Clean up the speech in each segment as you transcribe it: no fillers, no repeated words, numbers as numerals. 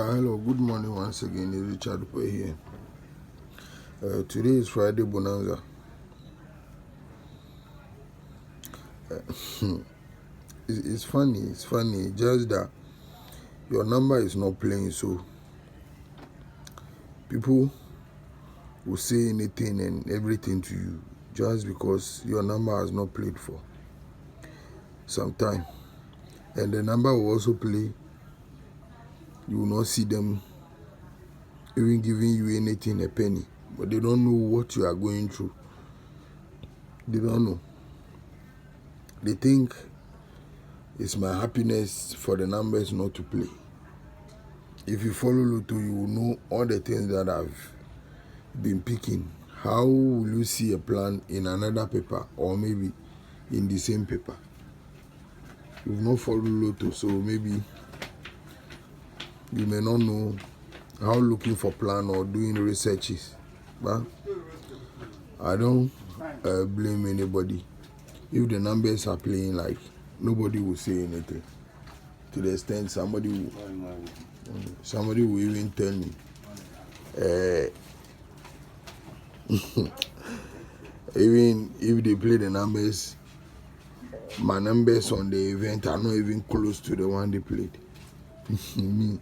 Hello, good morning once again. It's Dupey here. Today is Friday Bonanza. It's funny, just that your number is not playing, so people will say anything and everything to you just because your number has not played for some time. And the number will also play. You will not see them even giving you anything, a penny. But they don't know what you are going through. They don't know. They think it's my happiness for the numbers not to play. If you follow Lotto, you will know all the things that I've been picking. How will you see a plan in another paper or maybe in the same paper? You've not followed Lotto, so maybe you may not know how looking for plan or doing research is. But I don't blame anybody. If the numbers are playing, like, nobody will say anything. To the extent somebody will even tell me, even if they play the numbers, my numbers on the event are not even close to the one they played. Me.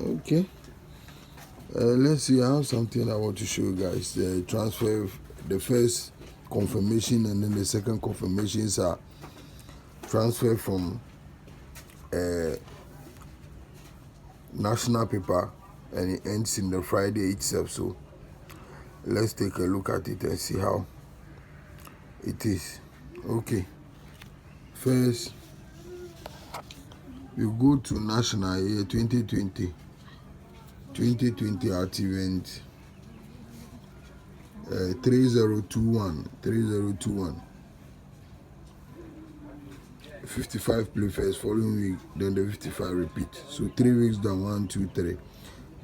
Okay. Let's see. I have something I want to show you guys. The transfer, the first confirmation and then the second confirmations are transfer from national paper and it ends in the Friday itself. So let's take a look at it and see how it is. Okay. First, you go to national year 2020 at event 3021 55 play first, following week then the 55 repeat, so 3 weeks down, 1 2 3,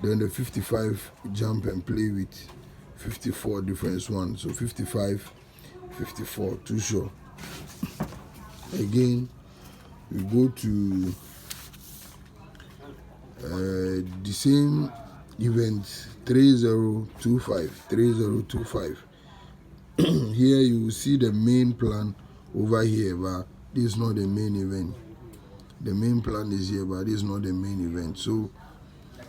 then the 55 jump and play with 54 difference 1, so 55 54 too sure. Again, we go to the same event 3025. Here you will see the main plan over here, but this is not the main event. The main plan is here, but this is not the main event. So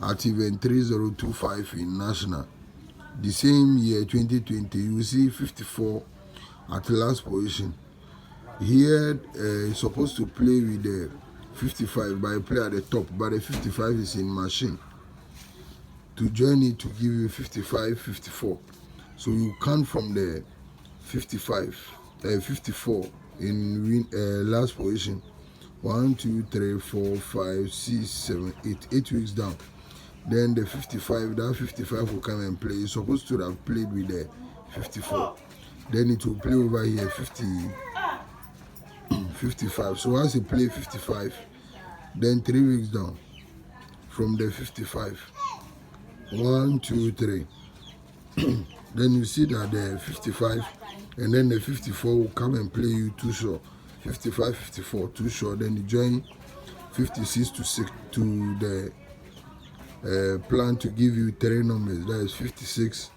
at event 3025 in national, the same year 2020, you will see 54 at the last position. Here it's supposed to play with the 55, but I play at the top, but the 55 is in machine. To join it to give you 55, 54. So you count from the 54 in last position. 1, 2, 3, 4, 5, 6, 7, 8. 8 weeks down. Then the 55, that 55 will come and play. It's supposed to have played with the 54. Then it will play over here 55. So once it play 55, then 3 weeks down from the 55. 1, 2, 3. Then you see that the 55 and then the 54 will come and play you too short. 55, 54 too short. Then you join 56 to 6 to the plan to give you 3 numbers. That is 56,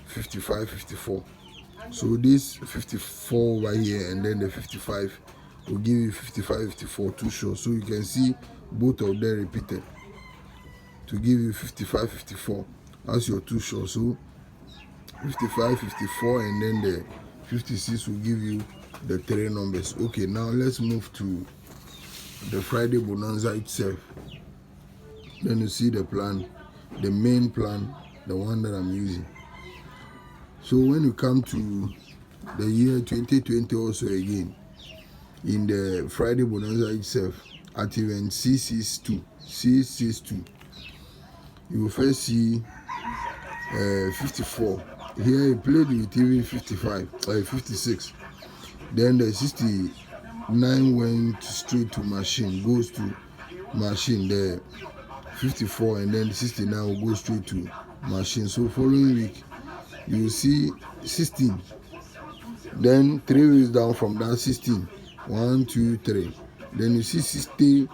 55, 54. So this 54 over here and then the 55 will give you 55, 54 too short. So you can see both of them repeated to give you 55, 54 as your too short. So 55, 54 and then the 56 will give you the 3 numbers. Okay, now let's move to the Friday Bonanza itself. Then you see the plan, the main plan, the one that I'm using. So when you come to the year 2020 also again, in the Friday Bonanza itself, at event C62, you will first see 54. Here he played with even 56. Then the 69 went straight to machine, goes to machine, the 54, and then the 69 will go straight to machine. So following week, you will see 16. Then 3 weeks down from that 16, 1, 2, 3. Then you see 60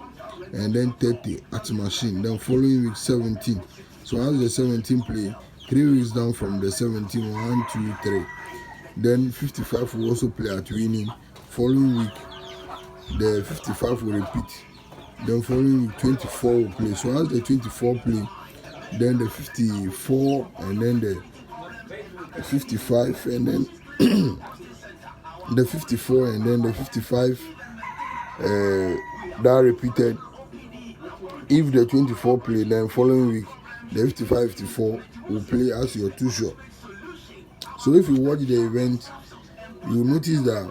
and then 30 at machine. Then following week 17. So as the 17 play, 3 weeks down from the 17, 1, 2, 3. Then 55 will also play at winning. Following week, the 55 will repeat. Then following week 24 will play. So as the 24 play, then the 54 and then the 55 and then the 54 and then the 55 that repeated. If the 24 play, then following week the 55-54 will play as your two shot. So if you watch the event, you will notice that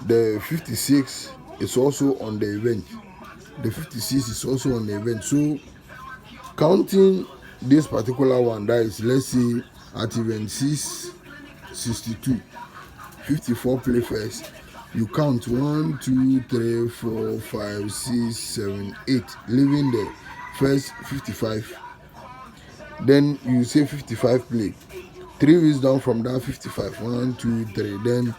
the 56 is also on the event. The 56 is also on the event. So counting this particular one, that is, let's say at event 662, 54 play first. You count 1, 2, 3, 4, 5, 6, 7, 8, leaving the first 55. Then you say 55 play. 3 weeks down from that 55. 1, 2, 3. Then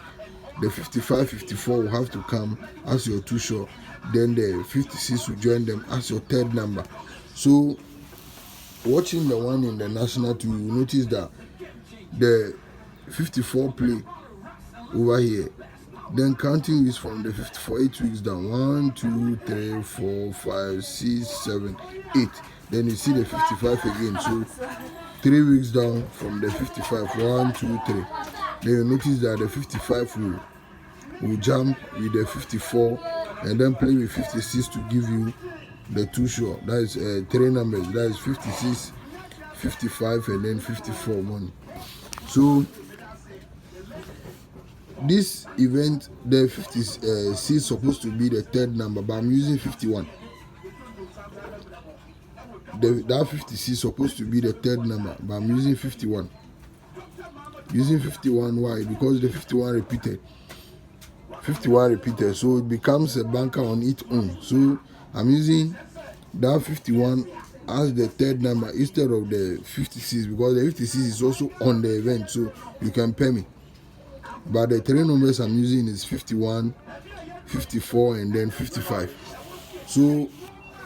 the 55-54 will have to come as your two shot. Then the 56 will join them as your third number. So watching the one in the national two, you notice that the 54 play over here. Then counting is from the 54, 8 weeks down. 1, 2, 3, 4, 5, 6, 7, 8. Then you see the 55 again. So 3 weeks down from the 55. 1, 2, 3. Then you notice that the 55 will jump with the 54 and then play with 56 to give you the two shot. That is 3 numbers. That is 56, 55, and then 54 money. So this event, the 56 is supposed to be the third number, but I'm using 51. That 56 is supposed to be the third number, but I'm using 51. Using 51, why? Because the 51 repeated. 51 repeated, so it becomes a banker on its own. So I'm using that 51 as the third number instead of the 56, because the 56 is also on the event, so you can pay me. But the 3 numbers I'm using is 51, 54, and then 55. So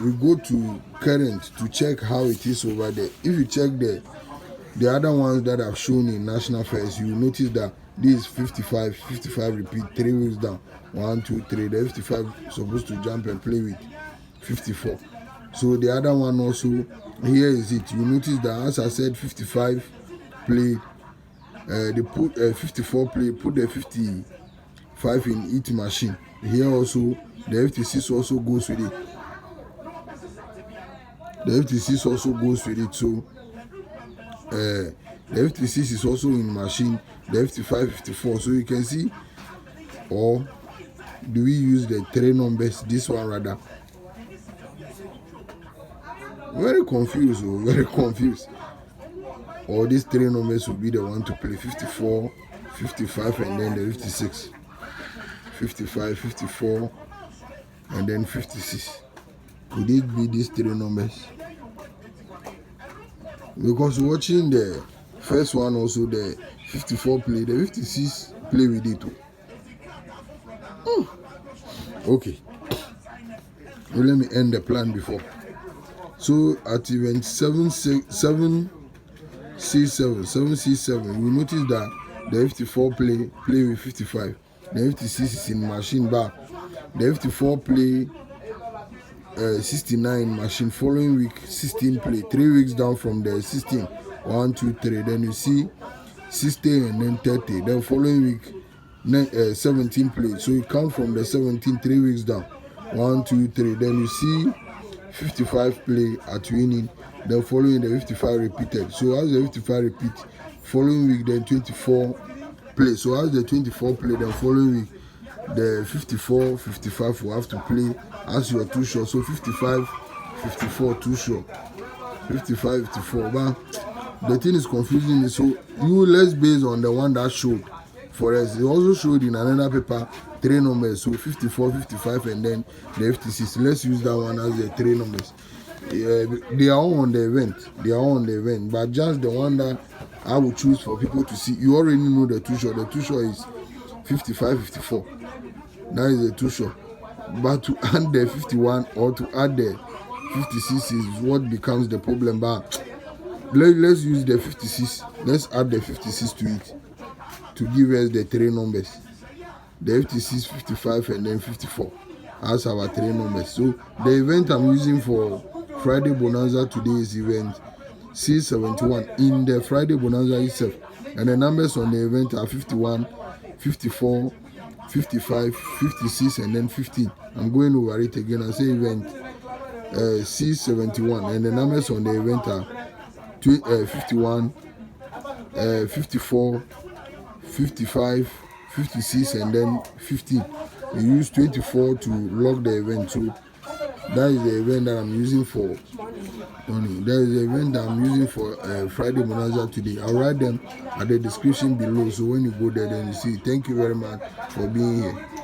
we go to current to check how it is over there. If you check the other ones that I've shown in national fairs, you will notice that this is 55, 55 repeat, 3 weeks down. 1, 2, 3. The 55 is supposed to jump and play with 54. So the other one also, here is it. You notice that as I said, 55 play. They put 54 play, put the 55 in each machine. Here also, the 56 also goes with it. The 56 also goes with it. So the 56 is also in machine. The 55, 54. So you can see, or do we use the 3 numbers? This one rather. Very confused, very confused. Or these 3 numbers will be the one to play 54, 55, and then the 56. 55, 54, and then 56. Could it be these 3 numbers? Because watching the first one also, the 54 play, the 56 play with it too. Okay. Well, let me end the plan before. So at event 7C7, you notice that the 54 play with 55. The 56 is in machine bar. The 54 play 69 machine. Following week 16 play. 3 weeks down from the 16. 1, 2, 3. Then you see 60 and then 30. Then following week 17 play. So you count from the 17, 3 weeks down. 1, 2, 3. Then you see 55 play at winning. Then following the 55 repeated. So as the 55 repeat, following week then 24 play. So as the 24 play, then following week the 54, 55 will have to play as your two shot. So 55, 54 two shot. 55, 54. But the thing is confusing me. So you let's base on the one that showed for us. It also showed in another paper 3 numbers. So 54, 55, and then the 56. Let's use that one as the 3 numbers. They are all on the event. They are all on the event. But just the one that I would choose for people to see. You already know the two shot. The two shot is 55, 54. That is the two shot. But to add the 51 or to add the 56 is what becomes the problem. But let's use the 56. Let's add the 56 to it to give us the three numbers. The 56, 55, and then 54 as our three numbers. So the event I'm using for Friday Bonanza today is event C71 in the Friday Bonanza itself. And the numbers on the event are 51, 54, 55, 56, and then 15. I'm going over it again. I say event C71, and the numbers on the event are 51, 54, 55, 56, and then 15. You use 24 to log the event. So that is the event that I'm using for money. That is the event that I'm using for Friday Bonanza today. I'll write them at the description below. So when you go there, then you see. Thank you very much for being here.